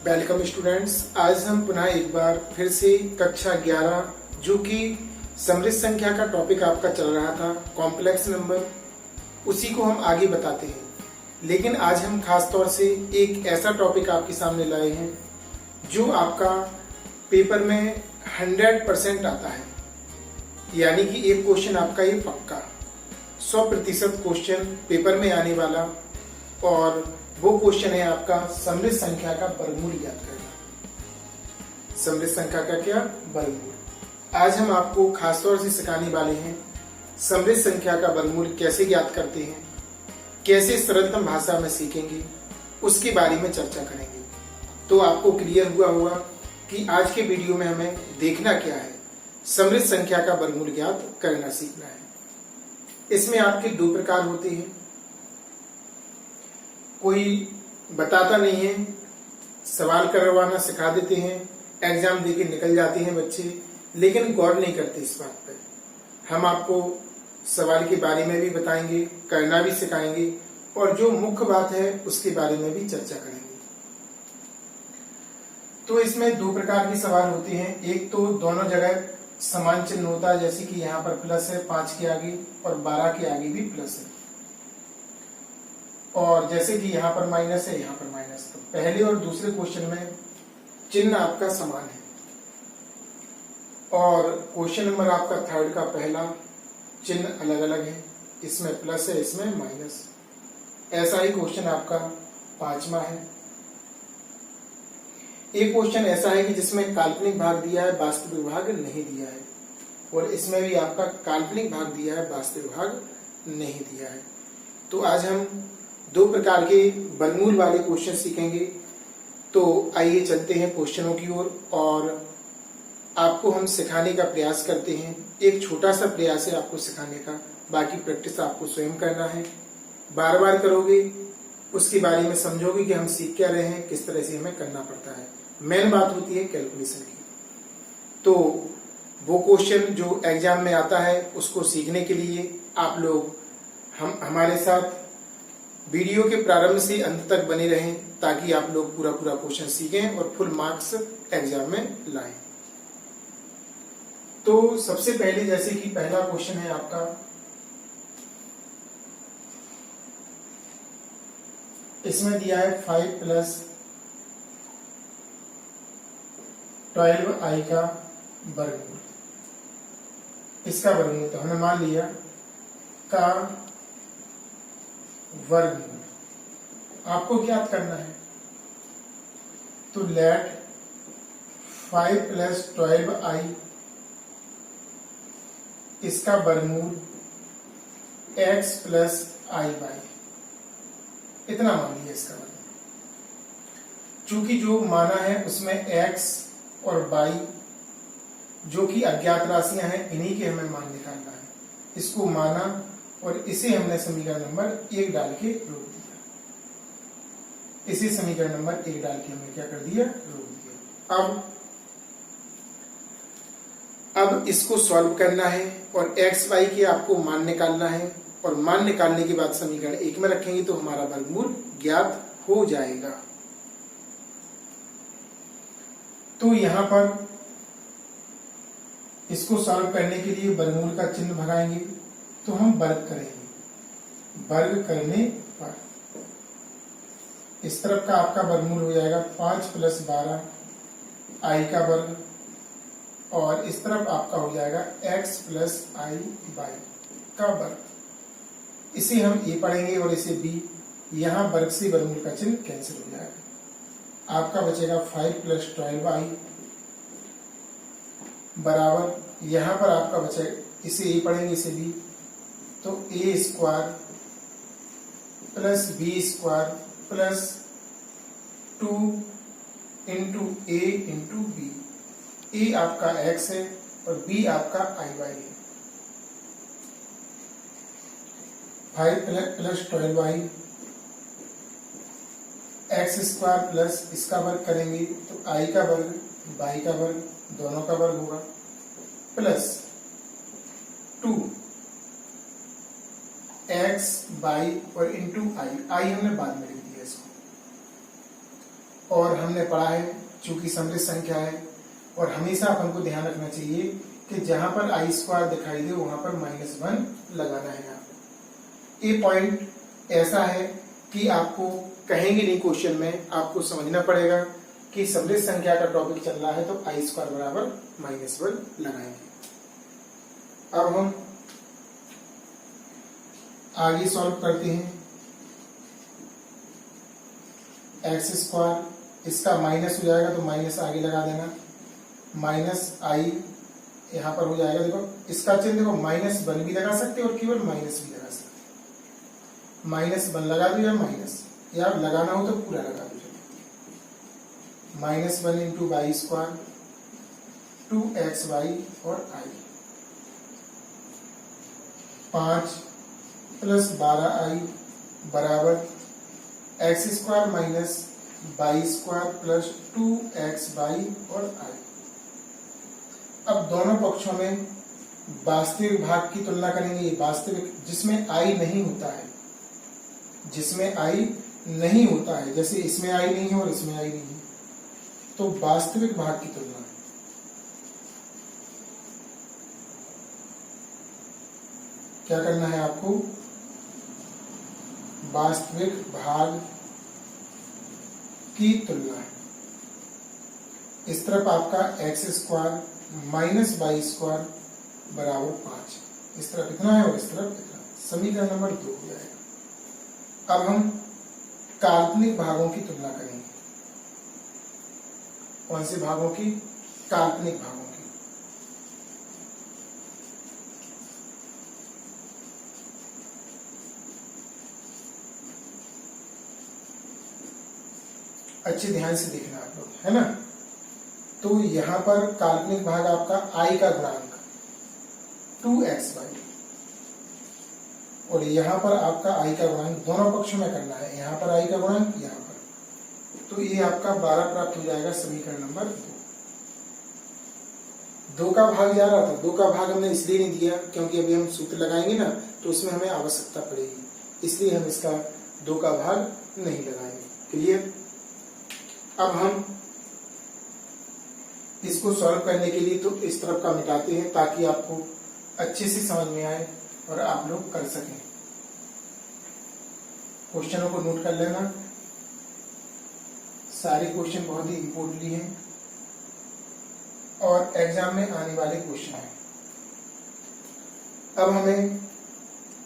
Welcome students. आज हम पुनः एक बार फिर से कक्षा 11 जो कि समृद्ध संख्या का टॉपिक आपका चल रहा था, कॉम्प्लेक्स नंबर, उसी को हम आगे बताते हैं। लेकिन आज हम खास तौर से एक ऐसा टॉपिक आपके सामने लाए हैं जो आपका पेपर में 100% आता है, यानी कि एक क्वेश्चन आपका ये पक्का 100% क्वेश्चन पेपर में आने वाला, और वो क्वेश्चन है आपका समृद्ध संख्या का वर्गमूल ज्ञात करना। समृद्ध संख्या का क्या? वर्गमूल। आज हम आपको खासतौर से सिखाने वाले हैं समृद्ध संख्या का वर्गमूल कैसे ज्ञात करते हैं, कैसे सरलतम भाषा में सीखेंगे, उसके बारे में चर्चा करेंगे। तो आपको क्लियर हुआ होगा कि आज के वीडियो में हमें देखना क्या है, समृद्ध संख्या का वर्गमूल ज्ञात करना सीखना है। इसमें आपके दो प्रकार होते हैं, कोई बताता नहीं है, सवाल करवाना सिखा देते हैं, एग्जाम देके निकल जाते हैं बच्चे, लेकिन गौर नहीं करते इस बात पर। हम आपको सवाल के बारे में भी बताएंगे, करना भी सिखाएंगे, और जो मुख्य बात है उसके बारे में भी चर्चा करेंगे। तो इसमें दो प्रकार के सवाल होते हैं। एक तो दोनों जगह समान चिन्ह होता है, जैसे कि यहाँ पर प्लस है 5 के आगे और 12 के आगे भी प्लस है, और जैसे कि यहाँ पर माइनस है, यहाँ पर माइनस। तो पहले और दूसरे क्वेश्चन में चिन्ह आपका समान है, और क्वेश्चन नंबर आपका थर्ड का पहला चिन्ह अलग अलग है, इसमें प्लस है, इसमें माइनस। ऐसा ही क्वेश्चन आपका पांचवा है। एक क्वेश्चन ऐसा है कि जिसमें काल्पनिक भाग दिया है, वास्तविक भाग नहीं दिया है, और इसमें भी आपका काल्पनिक भाग दिया है, वास्तविक भाग नहीं दिया है। तो आज हम दो प्रकार के वर्गमूल वाले क्वेश्चन सीखेंगे। तो आइए चलते हैं क्वेश्चनों की ओर, और आपको हम सिखाने का प्रयास करते हैं। एक छोटा सा प्रयास है आपको सिखाने का, बाकी प्रैक्टिस आपको स्वयं करना है। बार बार करोगे, उसके बारे में समझोगे कि हम सीख क्या रहे हैं, किस तरह से हमें करना पड़ता है। मेन बात होती है कैलकुलेशन की। तो वो क्वेश्चन जो एग्जाम में आता है उसको सीखने के लिए आप लोग हमारे साथ वीडियो के प्रारंभ से अंत तक बने रहें, ताकि आप लोग पूरा क्वेश्चन सीखें और फुल मार्क्स एग्जाम में लाएं। तो सबसे पहले जैसे कि पहला क्वेश्चन है आपका, इसमें दिया है 5 + 12i का वर्गमूल। इसका वर्गमूल तो हमने मान लिया का वर्गमूल आपको ज्ञात करना है। तो लेट 5 + 12i इसका वर्गमूल x + i/, इतना मान लिया इसका वर्गमूल। चूंकि जो माना है उसमें x और y जो कि अज्ञात राशियां हैं, इन्हीं के हमें मान निकालना है। इसको माना और इसे हमने समीकरण नंबर 1 डाल के रोक दिया। इसे समीकरण नंबर 1 डाल के हमने क्या कर दिया? रोक दिया। अब इसको सॉल्व करना है और x y के आपको मान निकालना है, और मान निकालने के बाद समीकरण 1 में रखेंगे तो हमारा वर्गमूल ज्ञात हो जाएगा। तो यहां पर इसको सॉल्व करने के लिए वर्गमूल का चिन्ह भगाएंगे, तो हम वर्ग करेंगे। वर्ग करने पर इस तरफ का आपका वर्गमूल हो जाएगा 5 + 12 i का वर्ग, और इस तरफ आपका हो जाएगा x + i/y का वर्ग। इसे हम a पढ़ेंगे और इसे b। यहां वर्ग से वर्गमूल का चिन्ह कैंसिल हो जाएगा। आपका बचेगा 5 + 12i बराबर, यहां पर आपका बचेगा, इसे a पढ़ेंगे इसे b, तो a² + b² + 2 × a × b। a आपका x है और b आपका i/y है। 5 + 12i x² प्लस इसका वर्ग करेंगे तो i का वर्ग y का वर्ग दोनों का वर्ग होगा, प्लस 2 x y और इंटू i हमने बाद में लिख दिया इसको। और हमने पढ़ा है चूंकि समृद्ध संख्या है, और हमेशा अपन को ध्यान रखना चाहिए कि जहां पर आई स्क्वायर दिखाई दे वहां पर -1 लगाना है आपको। ये पॉइंट ऐसा है कि आपको कहेंगे नहीं क्वेश्चन में, आपको समझना पड़ेगा कि समृद्ध संख्या का टॉपिक चल रहा है तो आई स्क्वायर बराबर -1 लगाएंगे। अब हम आगे सॉल्व करते हैं। एक्स स्क्वायर, इसका माइनस हो जाएगा तो माइनस आगे लगा देना, माइनस आई यहां पर हो जाएगा। देखो इसका चिन्ह देखो, -1 भी लगा सकते और केवल माइनस भी लगा सकते। -1 लगा दो या माइनस, या लगाना हो तो पूरा लगा दो। -1 इंटू वाई स्क्वायर 2xy और आई, 5 प्लस 12i बराबर x square minus y square plus 2xy और आई। अब दोनों पक्षों में वास्तविक भाग की तुलना करेंगे। ये वास्तविक जिसमें आई नहीं होता है, जिसमें आई नहीं होता है, जैसे इसमें आई नहीं है और इसमें आई नहीं है, तो वास्तविक भाग की तुलना क्या करना है आपको, वास्तविक भाग की तुलना। इस तरफ आपका x square minus y square बराबर 5, इस तरफ इतना है और इस तरफ इतना, समीकरण नंबर 2 हो जाएगा। अब हम काल्पनिक भागों की तुलना करेंगे। कौन से भागों की? काल्पनिक भागों की। अच्छे ध्यान से देखना आप लोग, है ना। तो यहां पर काल्पनिक भाग आपका आई का गुणांक 2xy, और यहां पर आपका आई का गुणांक दोनों पक्षों में करना है, यहां पर आई का गुणांक, यहां पर, तो ये आपका 12 प्राप्त हो जाएगा, समीकरण नंबर 2 का भाग जा रहा था। 2 का भाग हमने इसलिए नहीं दिया क्योंकि अभी हम सूत्र लगाएंगे ना तो उसमें हमें आवश्यकता पड़ेगी, इसलिए हम इसका 2 का भाग नहीं लगाएंगे। क्लियर। अब हम इसको सॉल्व करने के लिए तो इस तरफ का मिटाते हैं ताकि आपको अच्छे से समझ में आए और आप लोग कर सकें। क्वेश्चनों को नोट कर लेना, सारे क्वेश्चन बहुत ही इंपोर्टेंटली हैं और एग्जाम में आने वाले क्वेश्चन हैं। अब हमें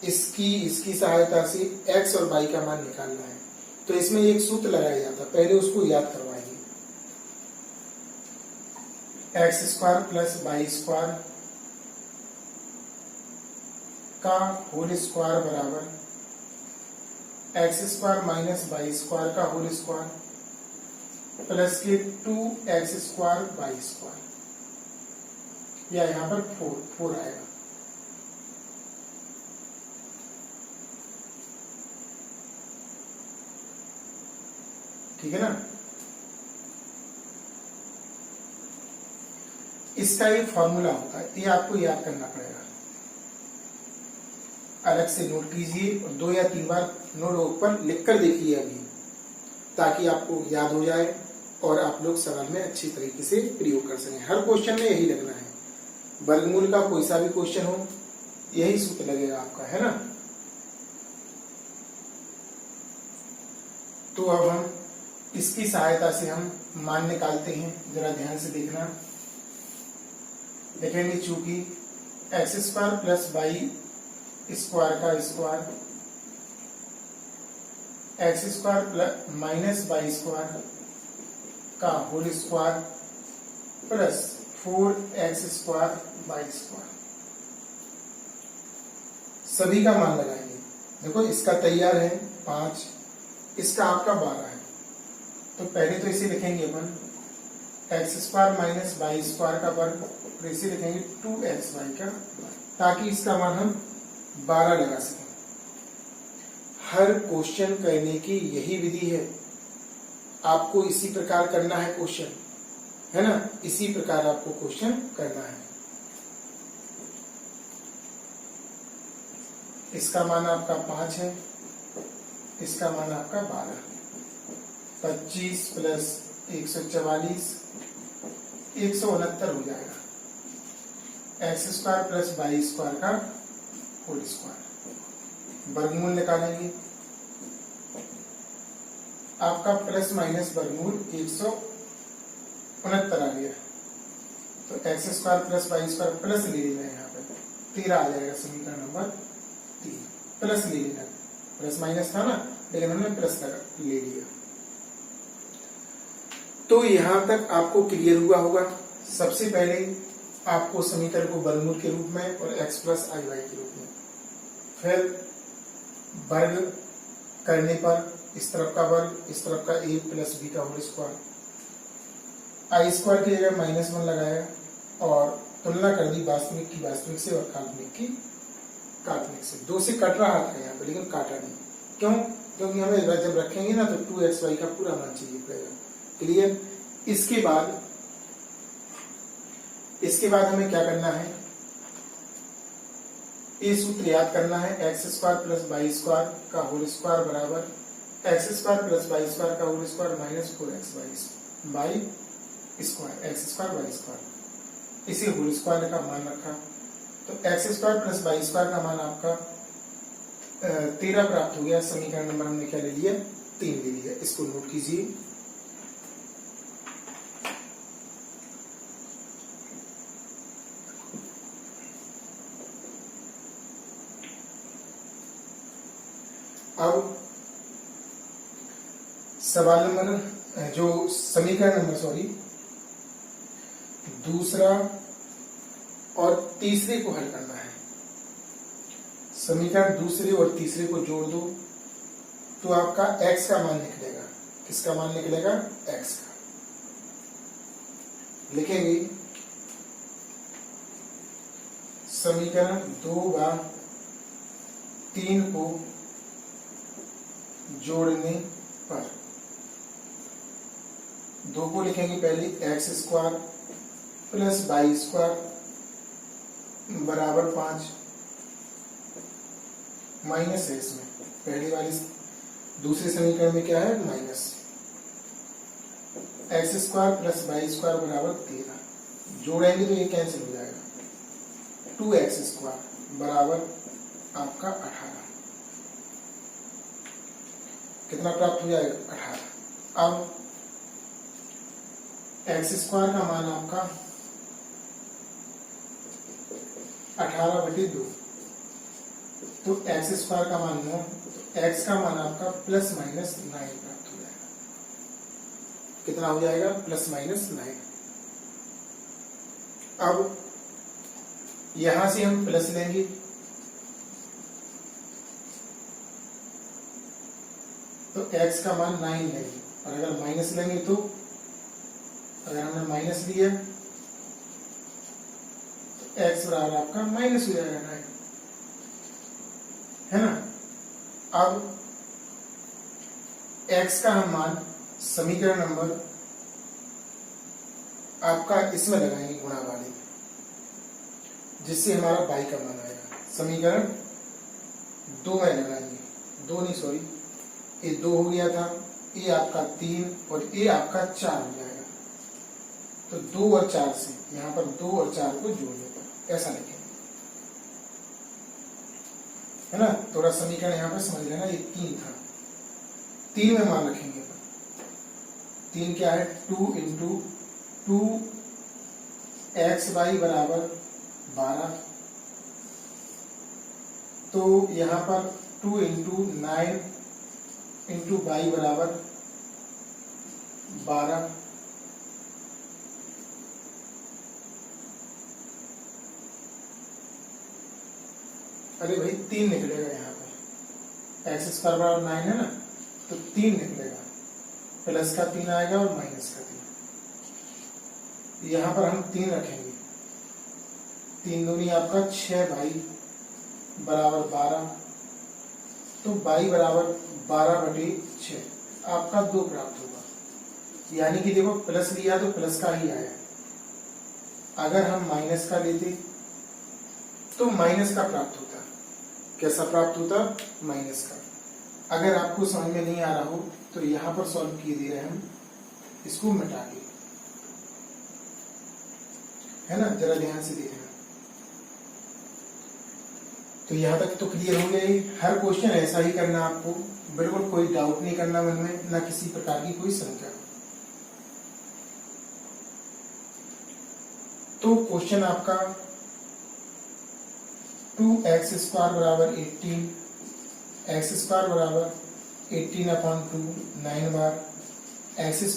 इसकी सहायता से x और y का मान निकालना है। तो इसमें एक सूत्र लगाया जाता, पहले उसको याद करवाइए। X square plus y square का होल स्क्वायर बराबर x square minus y square का होल स्क्वायर प्लस के 2x स्क्वायर वाई स्क्वायर, या यहां पर 4 आएगा। ठीक है ना। इसका एक फॉर्मूला होता है, ये आपको याद करना पड़ेगा, अलग से नोट कीजिए और 2 या 3 बार नोट पर लिखकर देखिए अभी, ताकि आपको याद हो जाए और आप लोग सवाल में अच्छी तरीके से प्रयोग कर सकें। हर क्वेश्चन में यही लगना है, वर्गमूल का कोई सा भी क्वेश्चन हो यही सूत्र लगेगा आपका, है ना। तो अब हम इसकी सहायता से हम मान निकालते हैं, जरा ध्यान से देखना। देखेंगे चूंकि x square plus y square का square, x square plus minus y square का whole square plus 4x square y square, सभी का मान लगाएंगे। देखो इसका तैयार है 5, इसका आपका 12 है, तो पहले तो इसे लिखेंगे अपन x square minus y square का वर्ग, और इसे लिखेंगे 2xy का, ताकि इसका मान हम 12 लगा सकें। हर क्वेश्चन करने की यही विधि है, आपको इसी प्रकार करना है क्वेश्चन, है ना, इसी प्रकार आपको क्वेश्चन करना है। इसका मान आपका 5 है, इसका मान आपका 12, 25 प्लस 144 169 हो जाएगा। X square plus y square का होल स्क्वायर। वर्गमूल निकालेंगे, आपका प्लस माइनस वर्गमूल 169 आ गया। तो x square plus y square plus ले लेना है, यहाँ पे 13 आ जाएगा समीकरण नंबर 3। प्लस ले लेना, प्लस माइनस था ना, लेकिन हमने प्लस ले लिया। तो यहां तक आपको क्लियर हुआ होगा। सबसे पहले आपको समीकरण को वर्गमूल के रूप में और x प्लस आई वाई के रूप में, फिर वर्ग करने पर इस तरफ का वर्ग, इस तरफ का a प्लस बी का होल स्क्वायर, आई स्क्वायर की जगह -1 लगाया और तुलना कर दी वास्तविक की वास्तविक से और काल्पनिक की काल्पनिक से। 2 से कट रहा था यहाँ पे, लेकिन काटा नहीं। क्यों? क्योंकि हमें जब रखेंगे ना तो 2xy का पूरा मान चाहिए पड़ेगा। क्लियर? इसके बाद हमें क्या करना है, ये सूत्र याद करना है। X square plus y square का होल स्क्वायर बराबर x square plus y square का whole square minus 4x y square, x square y square, इसे होल स्क्वायर का मान रखा। तो x square plus y square का मान आपका 13 प्राप्त हो गया। समीकरण नंबर हमने क्या ले लिया, 3 ले लिया। इसको नोट कीजिए। अब सवाल नंबर जो समीकरण नंबर दूसरा और तीसरे को हल करना है। समीकरण दूसरे और तीसरे को जोड़ दो तो आपका x का मान निकलेगा। किसका मान निकलेगा? x का। लिखेंगे समीकरण 2 व 3 को जोड़ने पर 2 को लिखेंगे पहले x square plus y square बराबर 5 माइनस है। इसमें पहली वाली दूसरे समीकरण में क्या है, minus. X square plus y square बराबर 13, जोड़ेंगे तो ये कैंसिल हो जाएगा। 2x स्क्वायर बराबर आपका 18। कितना प्राप्त हो जाएगा? 18। अब एक्स स्क्वायर का मान आपका 18/2, तो एक्स स्क्वायर का मान 9, तो एक्स का मान आपका प्लस माइनस 9 प्राप्त हो जाएगा। कितना हो जाएगा? Plus minus 9। अब यहां से हम प्लस लेंगे, तो x का मान 9 लेंगे, और अगर माइनस लेंगे तो अगर हमने माइनस लिया तो x बराबर आपका माइनस हो जाएगा 9, है ना। अब x का हम मान समीकरण नंबर आपका इसमें लगाएंगे गुणा वाले, जिससे हमारा y का मान आएगा। समीकरण 2 में लगाएंगे, 2 नहीं सॉरी, ये 2 हो गया था, ये आपका 3 और ये आपका 4 हो जाएगा। तो 2 और 4 से यहाँ पर 2 और 4 को जोड़ने पर ऐसा लिखेंगे, है ना। थोड़ा समीकरण यहाँ पर समझ लेना, ये 3 था, 3 में मान रखेंगे। 3 क्या है? 2 इंटू 2xy बराबर 12, तो यहाँ पर 2 इंटू 9 इंटू y बराबर 12, अरे भाई 3 निकलेगा यहाँ पे। एक्स स्क्वायर बराबर 9 है ना, तो 3 निकलेगा, प्लस का 3 आएगा और माइनस का 3। यहाँ पर हम 3 रखेंगे, 3 दूनी आपका 6y बराबर 12, तो y बराबर 12/6 आपका 2 प्राप्त होगा। यानी कि देखो प्लस लिया तो प्लस का ही आया, अगर हम माइनस का लेते तो माइनस का प्राप्त होता। कैसा प्राप्त होता? माइनस का। अगर आपको समझ में नहीं आ रहा हो तो यहाँ पर सॉल्व किए दे रहे हैं हम, इसको मिटा के, है ना, जरा ध्यान से देखना। तो यहाँ तक तो क्लियर हो गया। हर क्वेश्चन ऐसा ही करना आपको, बिल्कुल कोई डाउट नहीं करना मन में, ना किसी प्रकार की कोई शंका। तो क्वेश्चन आपका 2x² बराबर 18, x² बराबर 18/2 9 बार, x²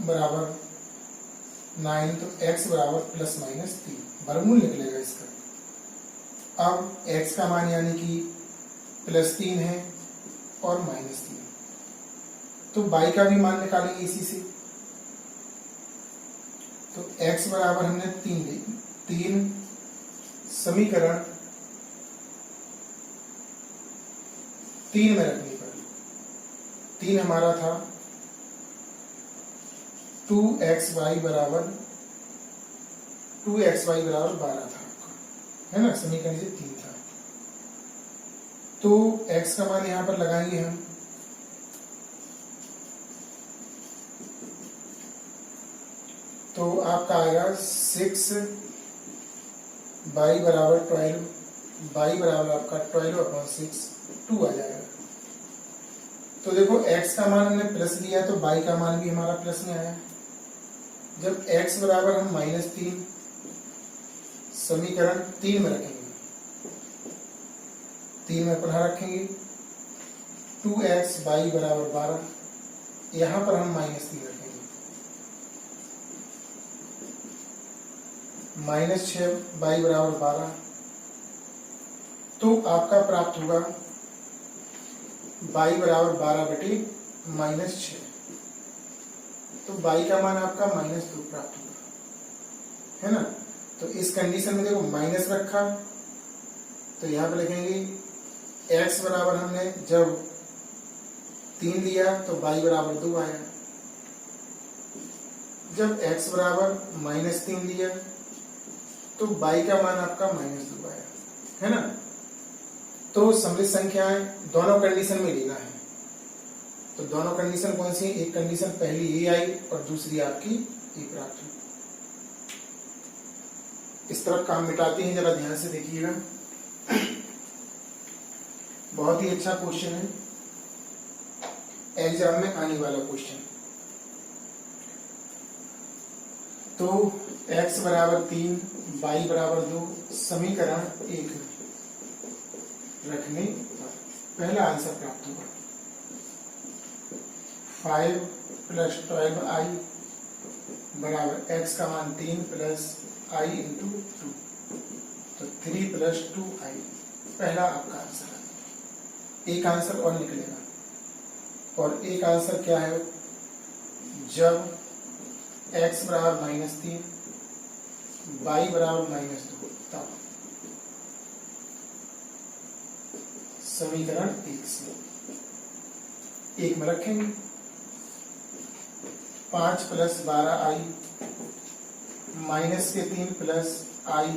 बराबर 9, तो x बराबर ±3 वर्गमूल निकलेगा इसका। अब x का मान यानी कि +3 है और -3, तो y का भी मान निकालेंगे इसी से। तो x बराबर हमने 3 समीकरण 3 में रखनी पड़ी। 3 हमारा था 2xy बराबर 12 था, है ना, समीकरण से 3 था। तो x का मान यहां पर लगाएंगे हम, तो आपका आएगा 6 y बराबर 12, y बराबर आपका 12/6 2 आ जाएगा। तो देखो x का मान हमने प्लस लिया तो y का मान भी हमारा प्लस में आया। जब x बराबर हम -3 समीकरण 3 में रखेंगे, 3 में पुनः रखेंगे 2x y बराबर 12, यहां पर हम -3 रखेंगे, -6 y बराबर 12, तो आपका प्राप्त होगा y बराबर 12/-6, तो y का मान आपका -2 प्राप्त होगा, है ना। तो इस कंडीशन में देखो माइनस रखा, तो यहां पर लिखेंगे x बराबर हमने जब 3 लिया तो y बराबर 2 आया, जब x बराबर -3 लिया तो y का मान आपका -2 आया, है ना। तो समृद्ध संख्याएं दोनों कंडीशन में लेना है। तो दोनों कंडीशन कौन सी है? एक कंडीशन पहली ये आई और दूसरी आपकी ये प्राप्त हुई। इस तरफ काम मिटाते हैं, जरा ध्यान से देखिएगा। बहुत ही अच्छा क्वेश्चन है, एग्जाम में आने वाला क्वेश्चन। तो x बराबर 3 y बराबर 2 समीकरण 1 में रखने पर पहला आंसर प्राप्त होगा 5 + 12i बराबर x का मान 3 + i × 2, तो 3 + 2i पहला आपका आंसर है। एक आंसर और निकलेगा, और एक आंसर क्या है? जब x बराबर -3 y बराबर -2 तब समीकरण 1 से 1 में रखेंगे 5 + 12i -3 + i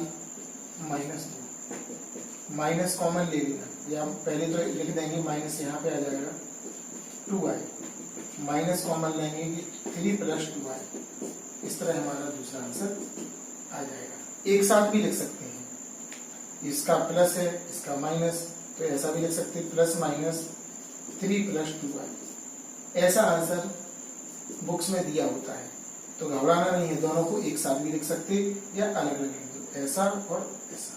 -2, माइनस कॉमन ले लेना, या पहले तो लिख देंगे माइनस, यहाँ पे आ जाएगा 2i, माइनस कॉमन लेंगे 3 + 2i, इस तरह हमारा दूसरा आंसर आ जाएगा। एक साथ भी लिख सकते हैं, इसका प्लस है इसका माइनस, तो ऐसा भी लिख सकते हैं ±3 + 2i। ऐसा आंसर बुक्स में दिया होता है, तो घबराना नहीं है, दोनों को एक साथ भी लिख सकते या अलग अलग लिख दो, ऐसा और ऐसा।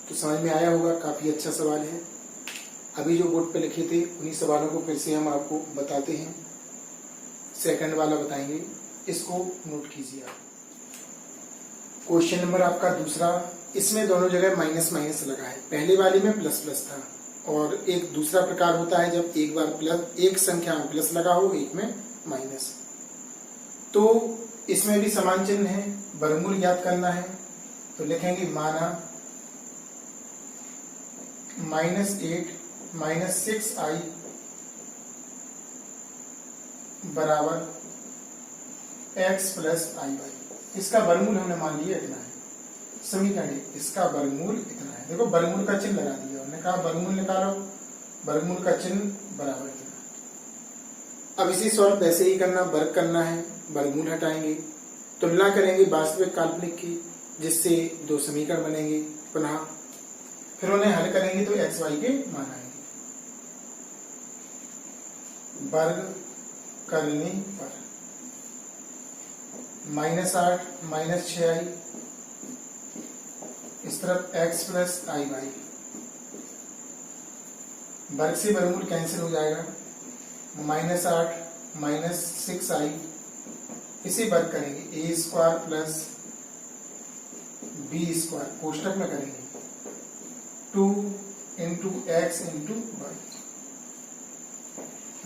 तो समझ में आया होगा, काफी अच्छा सवाल है। अभी जो बोर्ड पे लिखे थे उन्हीं सवालों को फिर से हम आपको बताते हैं। सेकंड वाला बताएंगे, इसको नोट कीजिए आप। क्वेश्चन नंबर आपका दूसरा, इसमें दोनों जगह माइनस माइनस लगा है। पहले वाले में प्लस प्लस था, और एक दूसरा प्रकार होता है जब एक बार प्लस, एक संख्या में प्लस लगा हो, एक में माइनस। तो इसमें भी समान चिन्ह है, वर्गमूल ज्ञात करना है। तो लिखेंगे माना -8 - 6i बराबर x + iy। इसका वर्गमूल हमने मान लिया इतना है, समीकरण इसका वर्गमूल इतना है। देखो वर्गमूल का चिन्ह लगा दिया, हमने कहा वर्गमूल निकालो, वर्गमूल का चिन्ह बराबर देना। अब इसी सॉल्व वैसे ही करना, वर्ग करना है, वर्गमूल हटाएंगे, तुलना करेंगे वास्तविक काल्पनिक की, जिससे दो समीकरण बनेंगे पुनः, फिर उन्हें हल करेंगे तो एक्स वाई के मान आएंगे। वर्ग करने पर -8 -6i, इस तरफ x प्लस आई वाई, वर्ग से वर्गमूल कैंसिल हो जाएगा, -8 -6i, इसे वर्ग करेंगे a square plus b square, कोष्टक में करेंगे 2 into x into y,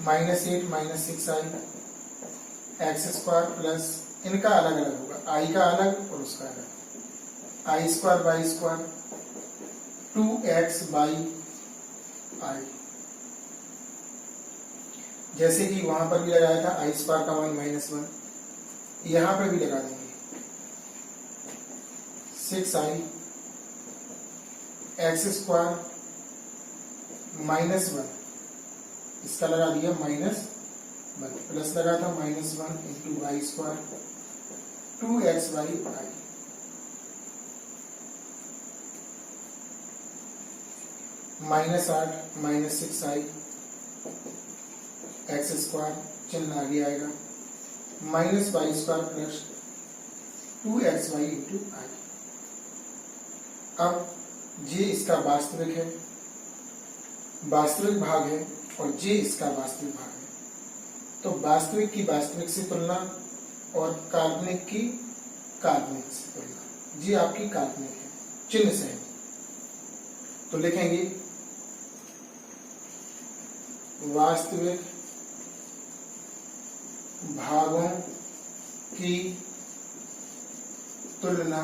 -8 -6i, x square plus, इनका अलग अलग होगा, i का अलग और उसका अलग, i square y square 2x y i, जैसे कि वहां पर भी लगाया था आई स्क्वायर का मान -1, यहां पर भी लगा देंगे 6i, एक्स स्क्वायर -1, इसका लगा दिया -1, प्लस लगा था -1 into y square 2x y i, -8 -6i, x square चिन्ह आगे आएगा, minus y square plus 2x y into i. अब ये इसका वास्तविक है, वास्तविक भाग है, और ये इसका वास्तविक भाग है, तो वास्तविक की वास्तविक से तुलना और काल्पनिक की काल्पनिक से तुलना, ये आपकी काल्पनिक है चिन्ह से, तो लिखेंगे वास्तविक भागों की तुलना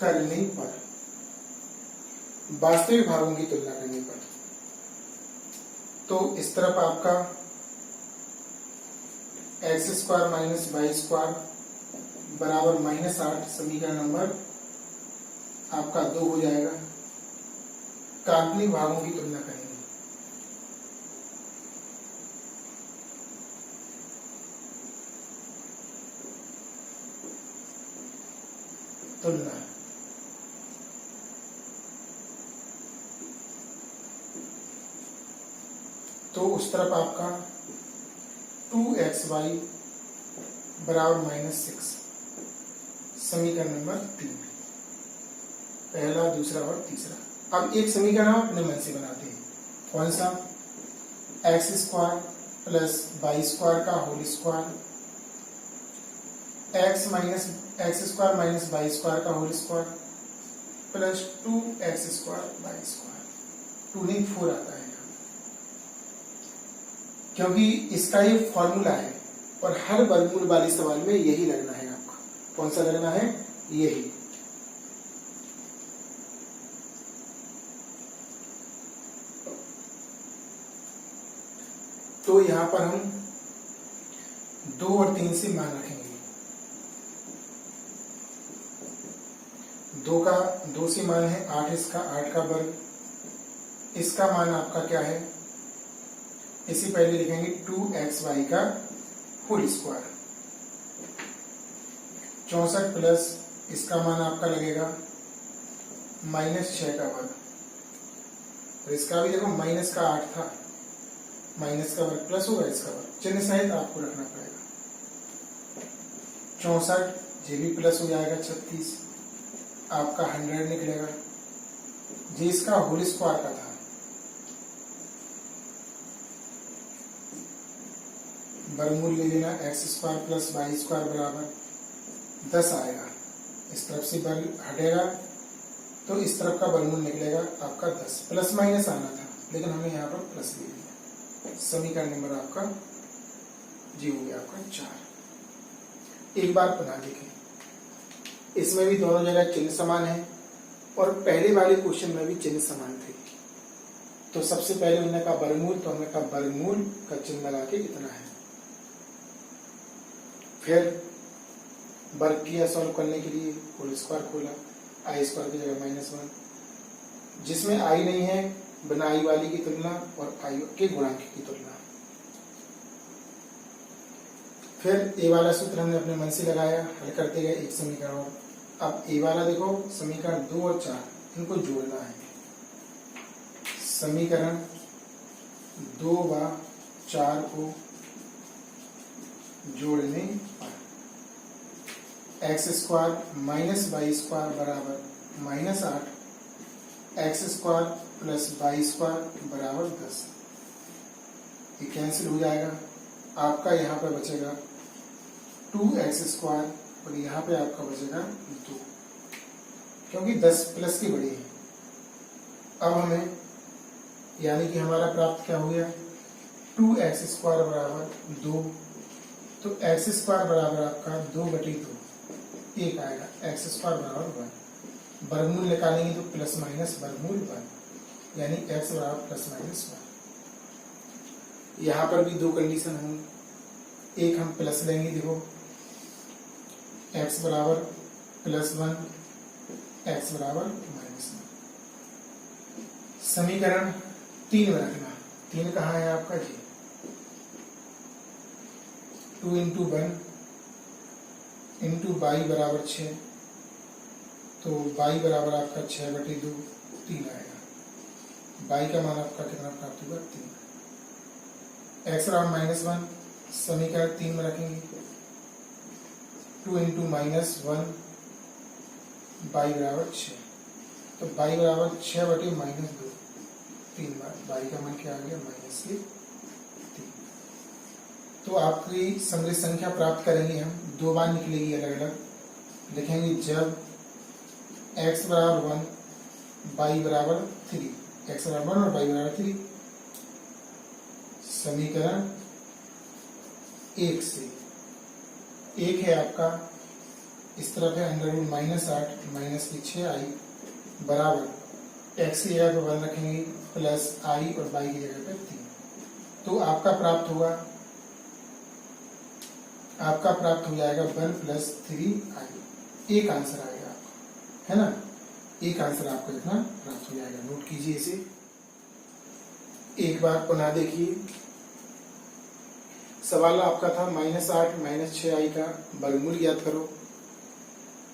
करने पर, वास्तविक भागों की तुलना करने पर, तो इस तरफ आपका x square minus y square बराबर -8, समीकरण नंबर आपका 2 हो जाएगा। काल्पनिक भागों की तुलना करेंगे, तुलना, तो उस तरफ आपका 2xy बराबर -6, समीकरण नंबर 3, पहला, दूसरा और तीसरा। अब एक समीकरण हम अपने मन से बनाते हैं, कौन सा, x square plus y square का whole square, x square minus y square का whole square plus 2x square y square, 2 नहीं 4 आता है, क्योंकि इसका ये फॉर्मूला है और हर वर्गमूल वाले सवाल में यही लगना है आपका। कौन सा लगना है, यही। तो यहां पर हम 2 और 3 से मान रखेंगे, 2 से मान है 8, इसका 8 का वर्ग, इसका मान आपका क्या है, इसी पहले लिखेंगे 2xy का होल स्क्वायर, 64 प्लस इसका मान आपका लगेगा -6 का वर्ग, और इसका भी देखो माइनस का 8 था, माइनस का वर्ग प्लस होगा इसका वर्ग, चिन्ह सहित आपको रखना पड़ेगा। 64 ये भी प्लस हो जाएगा, 36 आपका 100 निकलेगा, जी इसका होल स्क्वायर का था, वर्गमूल ले लेना, x square plus y square बराबर 10 आएगा, इस तरफ से वर्ग हटेगा तो इस तरफ का वर्गमूल निकलेगा आपका 10, प्लस माइनस आना था लेकिन हमने यहाँ पर प्लस ले लिया, समीकरण नंबर आपका जी हो गया आपका 4। एक बार पुनः देखें, इसमें भी दोनों जगह चिन्ह समान है और पहले वाले क्वेश्चन में भी चिन्ह समान थे। तो सबसे पहले उन्होंने कहा वर्गमूल, तो हमने कहा वर्गमूल का चिन्ह लगा के इतना है, फिर वर्ग किया सॉल्व करने के लिए, होल स्क्वायर खोला, आई स्क्वायर की जगह -1, जिसमें आई नहीं है बिना आई वाली की तुलना और आई के गुणांक की तुलना। फिर ए वाला सूत्र हमने अपने मन से लगाया, हल करते गए एक समीकरण और। अब ए वाला देखो, समीकरण 2 और 4 इनको जोड़ना है। समीकरण 2 व 4 को जोड़ने पर x square minus y square बराबर -8, x square plus y square बराबर 10। ये कैंसिल हो जाएगा। आपका यहाँ पे बचेगा 2x स्क्वायर और यहाँ पे आपका बचेगा 2, क्योंकि 10 प्लस की बड़ी है। अब हमें यानी कि हमारा प्राप्त क्या हो गया, 2x स्क्वायर बराबर 2, तो x स्क्वायर बराबर आपका 2/2 1 आएगा, x स्क्वायर बराबर 1। वर्गमूल निकालेंगे तो प्लस माइनस वर्गमूल 1, यानी x बराबर प्लस माइनस 1। यहाँ पर भी 2 कंडीशन होंगी। एक हम प्लस लेंगे, देखो x बराबर +1, x बराबर -1। समीकरण 3 में रखना। 3 कहाँ है आपका जी, 2 × 1 × y बराबर 6, तो y बराबर आपका 6/2 3 आएगा। y का मान आपका कितना प्राप्त होगा, 3। x बराबर -1 समीकरण 3 में रखेंगे, 2 × -1 y बराबर 6, तो y बराबर 6/-2 3 बार। y का मान क्या आ गया, -3। तो आपकी समृद्ध संख्या प्राप्त करेंगे हम, 2 बार निकलेगी अलग अलग। लिखेंगे जब x बराबर 1 y बराबर 3, x बराबर 1 और y बराबर 3। समीकरण 1 से 1 है आपका, इस तरफ है √-8 माइनस की 6i बराबर x की जगह पर 1 रखेंगे प्लस i और y की जगह पर 3। तो आपका प्राप्त हो जाएगा 1 + 3i। एक आंसर आएगा आपका, है ना, एक आंसर आपको इतना प्राप्त हो जाएगा। नोट कीजिए इसे, एक बार पुनः देखिए। सवाल आपका था -8 माइनस 6i का वर्गमूल ज्ञात करो।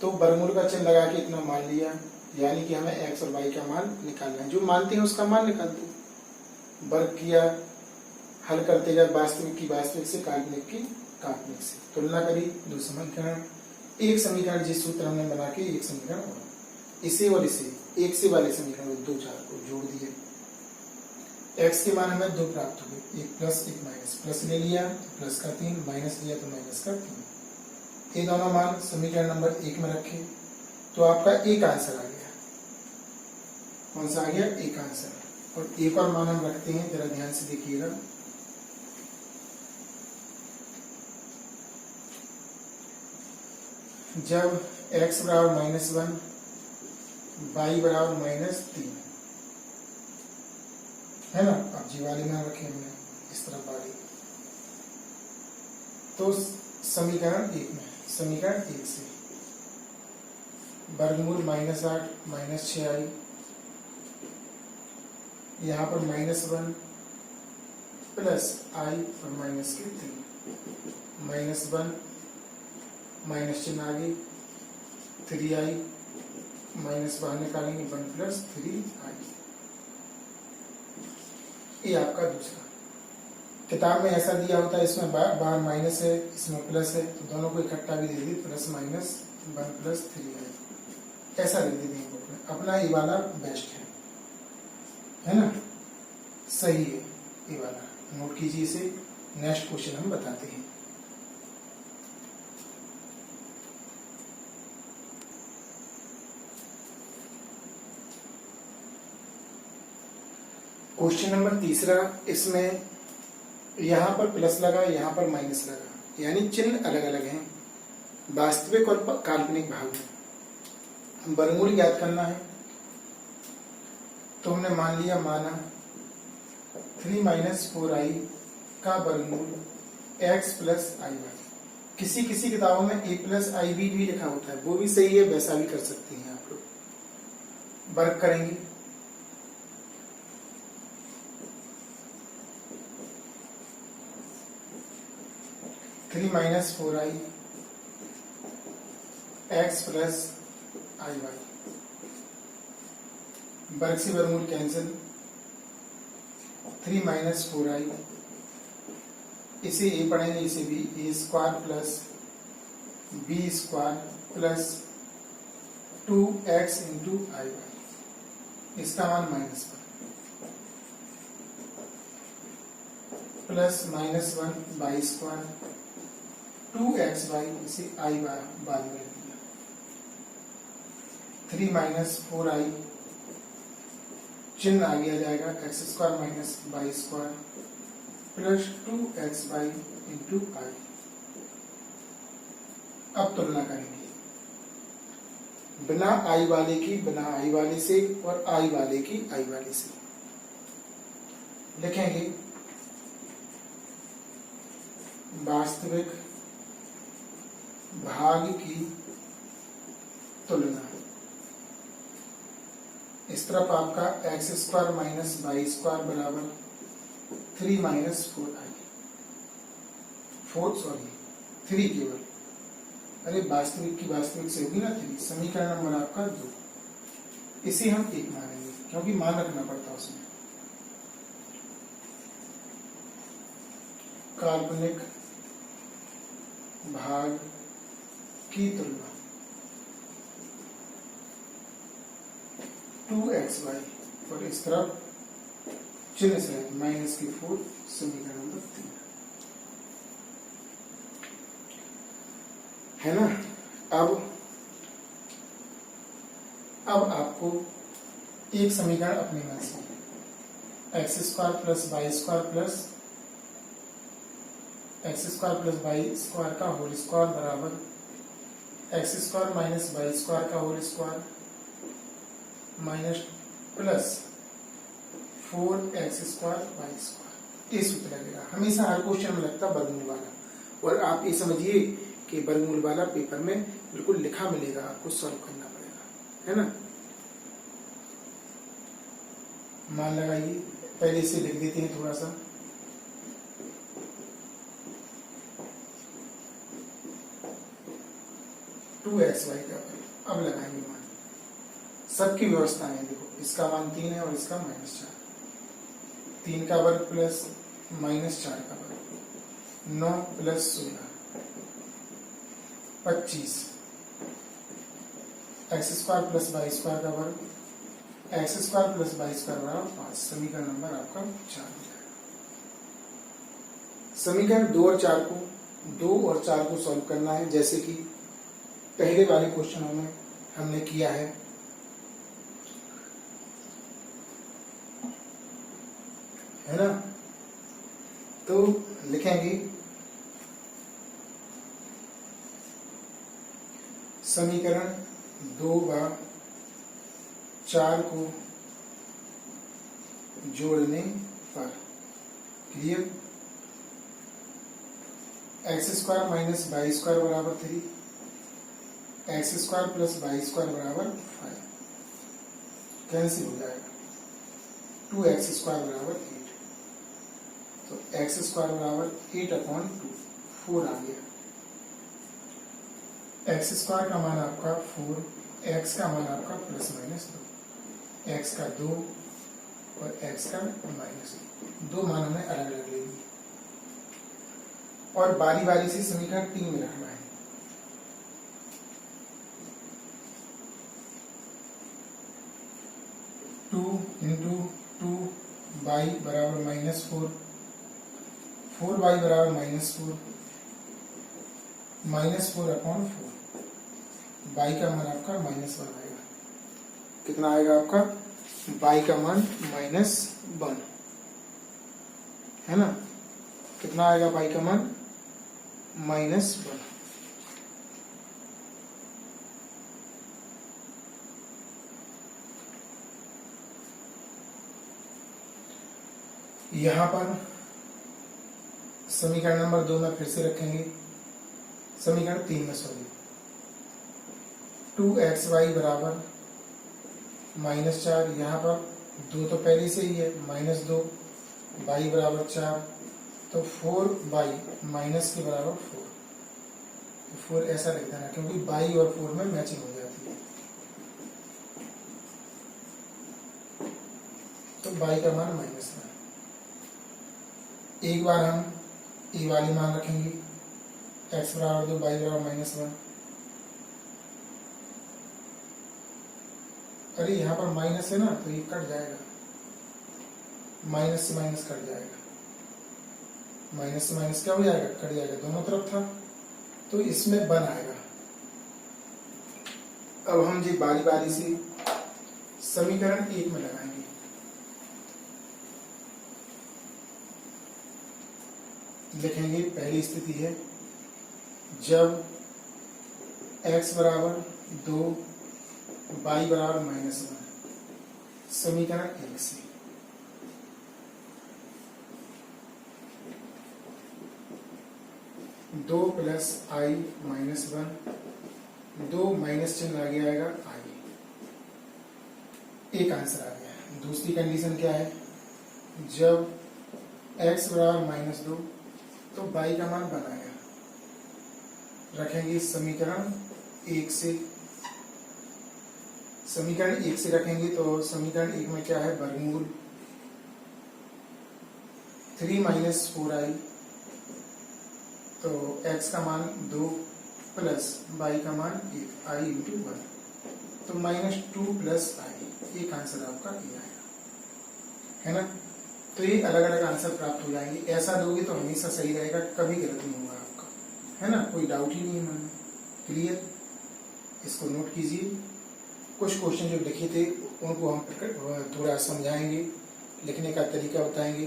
तो वर्गमूल का चिन्ह लगा के इतना मान लिया, यानी कि हमें x और y का मान निकालना है। जो मानते हैं उसका मान निकाल दो। वर्ग किया, हल करते गए वास्तविक की वास्तविक से, काल्पनिक की काल्पनिक से, तुलना करी, 2 समीकरण, एक समीकरण जिस सूत्र हमने बना के एक समीकरण और इसे और इसे एक से वाले समीकरण 2 4 को जोड़ दिए। x के मान हमें 2 प्राप्त हुए, 1 प्लस 1 माइनस, प्लस ले लिया तो प्लस का 3, माइनस लिया तो माइनस का 3। ये दोनों मान समीकरण नंबर 1 में रखे तो आपका एक आंसर आ गया। कौन सा आ गया, एक आंसर। और एक और मान हम रखते हैं, जरा ध्यान से देखिएगा। जब x बराबर -1 y बराबर -3, है ना। अब जी वाली मान रखे हमने इस तरफ वाली, तो समीकरण 1 में, समीकरण 1 से वर्गमूल -8 माइनस 6i, यहाँ पर -1 प्लस i और माइनस के 3, -1 माइनस चिन्ह आगे, 3i माइनस बाहर निकालेंगे, 1 + 3i। ये आपका दूसरा। किताब में ऐसा दिया होता है, इसमें बाहर माइनस है, इसमें प्लस है, तो दोनों को इकट्ठा भी दे दी, +- 1 + 3i, ऐसा लिख दीजिए बुक में। अपना ये वाला बेस्ट है ना, सही है ये वाला। नोट कीजिए इसे, नेक्स्ट क्वेश्चन हम बताते हैं। क्वेश्चन नंबर 3, इसमें यहाँ पर प्लस लगा, यहाँ पर माइनस लगा, यानी चिन्ह अलग अलग हैं। वास्तविक और काल्पनिक भाग में वर्गमूल ज्ञात करना है। तो हमने मान लिया, माना 3 - 4i का वर्गमूल x + i1। किसी किसी किताबों में a + ib भी लिखा होता है, वो भी सही है, वैसा भी कर सकते हैं आप लोग। वर्ग करेंगे 3 माइनस 4i x प्लस आई वाई। वर्ग से वर्गमूल कैंसिल, 3 माइनस 4i, इसे a पढ़ेंगे इसे b, a square plus b square plus 2x into i y, इसका मान minus 1 plus minus 1 y square 2x y, इसे आई बाद में लिख दिया। 3 माइनस 4i, चिन्ह आगे आ जाएगा x square minus y square plus 2x y into i. अब तुलना करेंगे बिना आई वाले की बिना आई वाले से और आई वाले की आई वाले से। लिखेंगे वास्तविक भाग की तुलना। इस तरफ आपका x square minus y square बराबर 3 माइनस 4i, 3 केवल, अरे वास्तविक की वास्तविक से होगी ना 3। समीकरण नंबर आपका 2, इसे हम 1 मानेंगे क्योंकि मान रखना पड़ता उसमें। काल्पनिक भाग की तुलना 2xy और इस तरफ चिन्ह से माइनस की 4, समीकरण नंबर 3 है ना। अब आपको एक समीकरण अपने मन से x square plus y square plus x square plus y square का होल स्क्वायर बराबर x square minus y square का whole square minus plus 4x square y square. ये सूत्र लगेगा हमेशा, हर क्वेश्चन में लगता वर्गमूल वाला। और आप ये समझिए कि वर्गमूल वाला पेपर में बिल्कुल लिखा मिलेगा, आपको सॉल्व करना पड़ेगा, है ना। मान लगाइए, पहले इसे लिख देते हैं थोड़ा सा। टू एक्स वाई का वर्ग, अब लगाएंगे मान। सबकी व्यवस्था है, देखो इसका मान 3 है और इसका -4। 3 का वर्ग प्लस -4 का वर्ग 9 plus 16 25। X square plus y square का वर्ग x square plus y square बराबर 5। समीकरण नंबर आपका 4 हो जाएगा। समीकरण 2 और 4 को सॉल्व करना है, जैसे कि पहले वाले क्वेश्चनों में हमने किया है। है ना। तो लिखेंगे समीकरण 2 व 4 को जोड़ने पर clear, x square minus y square बराबर 3, x square plus y square बराबर 5 कैंसिल हो जाएगा। 2x स्क्वायर बराबर 8, तो एक्स स्क्वायर बराबर 8/2, 4 आ गया। एक्स स्क्वायर का मान आपका 4, एक्स का मान आपका प्लस माइनस 2, एक्स का 2 और एक्स का -2, 2 मान हमें अलग अलग लेंगे और बारी बारी से समीकरण 3 में रखना है। टू इंटू 2 बाई बराबर -4, 4 बाई बराबर -4, -4/4, बाई का मान आपका -1 आएगा। कितना आएगा आपका? बाई का मान -1 है ना। कितना आएगा बाई का मान? -1। यहां पर समीकरण नंबर 2 में फिर से रखेंगे, समीकरण 3 में सॉरी, 2xy बराबर -4, यहाँ पर 2 तो पहले से ही है, -2, y बराबर 4, तो 4 माइनस के बराबर 4 ऐसा लिख देना, क्योंकि बाई और 4 में मैचिंग हो जाती है। तो बाई का मान -1। एक बार हम ए वाली मान रखेंगे, x बराबर 2 बाई बराबर -1। अरे यहाँ पर माइनस है ना, तो ये कट जाएगा, माइनस से माइनस कट जाएगा, माइनस से माइनस क्या हो जाएगा, कट जाएगा, दोनों तरफ था, तो इसमें 1 आएगा। अब हम जी बारी बारी से समीकरण 1 में लगाएंगे। लिखेंगे पहली स्थिति है जब x बराबर 2 बाई बराबर -1, समीकरण 1 से। दो प्लस i -1, 2 माइनस चिन्ह आगे आएगा i, एक आंसर आ गया। दूसरी कंडीशन क्या है, जब x बराबर -2 तो बाई का मान 1 आएगा। रखेंगे समीकरण 1 से, समीकरण 1 से रखेंगे तो समीकरण 1 में क्या है, वर्गमूल 3 - 4i, तो x का मान 2 प्लस बाई का मान 1 i × 1, तो -2 + i, एक आंसर आपका ये आएगा, है ना। तो ये अलग अलग आंसर प्राप्त हो जाएंगे। ऐसा दोगे तो हमेशा सही रहेगा, कभी गलत नहीं होगा आपका, है ना, कोई डाउट ही नहीं है मन में। क्लियर, इसको नोट कीजिए। कुछ क्वेश्चन जो लिखे थे उनको हम थोड़ा समझाएंगे, लिखने का तरीका बताएंगे,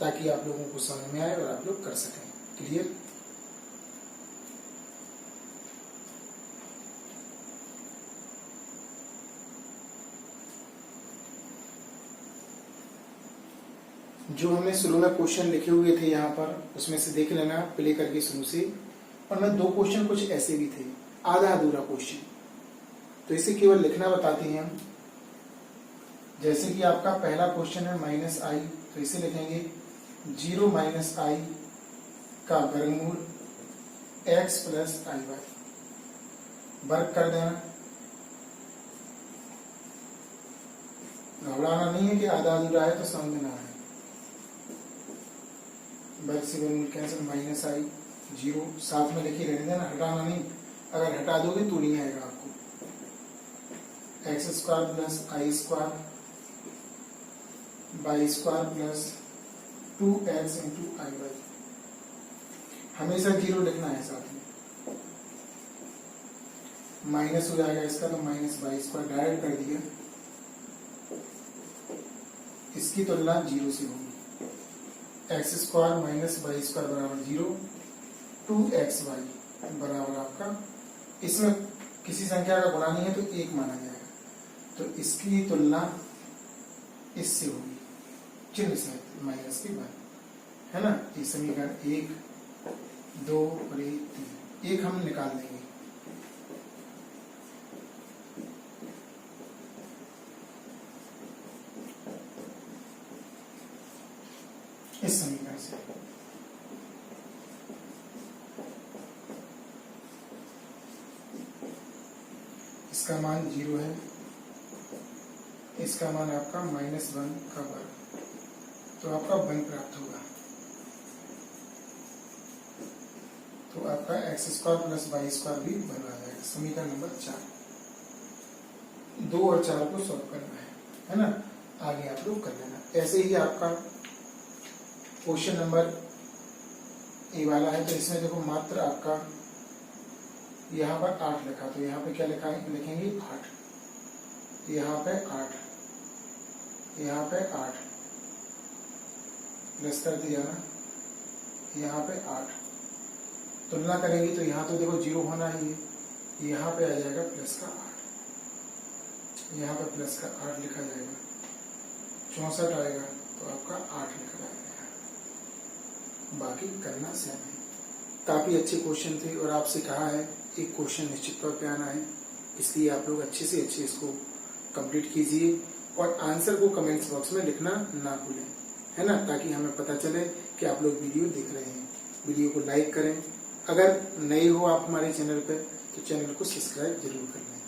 ताकि आप लोगों को समझ में आए और आप लोग कर सकें। क्लियर। जो हमने शुरू में क्वेश्चन लिखे हुए थे यहाँ पर, उसमें से देख लेना प्ले करके शुरू से। और मैं 2 क्वेश्चन कुछ ऐसे भी थे, आधा अधूरा क्वेश्चन, तो इसे केवल लिखना बताते हैं हम। जैसे कि आपका पहला क्वेश्चन है -i, तो इसे लिखेंगे 0 - i का वर्गमूल x + iy, वर्ग कर देना। घबराना नहीं है कि आधा अधूरा है तो समझ ना है। वर्ग से वर्गमूल कैंसिल, -i 0 साथ में लिखी रहने देना, हटाना नहीं, अगर हटा दोगे तो नहीं आएगा आपको। x² + i² y² + 2x × iy, हमेशा 0 लिखना है साथ में। माइनस हो जाएगा इसका, तो -y² डायरेक्ट कर दिया, इसकी तुलना 0 से होगी। x² - y² बराबर 0, 2xy बराबर आपका, इसमें किसी संख्या का गुणा नहीं है तो 1 माना जाएगा, तो इसकी तुलना इससे होगी, चिन्ह से माइनस के बाद, है ना। ये समीकरण 1, 2 और 1 हम निकाल देंगे। इस समीकरण से इसका मान 0 है, इसका मान आपका -1 का वर्ग, तो आपका 1 प्राप्त होगा। तो आपका x² + y² भी 1 आ जाएगा। समीकरण नंबर 4, 2 और 4 को सॉल्व करना है ना। आगे आप लोग कर लेना। ऐसे ही आपका क्वेश्चन नंबर ए वाला है, तो इसमें देखो मात्र आपका यहाँ पर 8 लिखा, तो यहाँ पे क्या लिखा है, लिखेंगे 8, यहाँ पे 8, यहाँ पे 8 प्लस कर दिया ना, यहाँ पे 8 तुलना करेंगे तो यहाँ तो देखो 0 होना ही है, यहाँ पे आ जाएगा प्लस का 8, यहाँ पे प्लस का 8 लिखा जाएगा, 64 आएगा, तो आपका 8 लिखा जाएगा। बाकी करना सेम है। काफी अच्छे क्वेश्चन थे और आपसे कहा है एक क्वेश्चन निश्चित तौर पे आना है, इसलिए आप लोग अच्छे से अच्छे इसको कंप्लीट कीजिए और आंसर को कमेंट्स बॉक्स में लिखना ना भूलें, है ना, ताकि हमें पता चले कि आप लोग वीडियो देख रहे हैं। वीडियो को लाइक करें, अगर नए हो आप हमारे चैनल पर तो चैनल को सब्सक्राइब जरूर कर लें।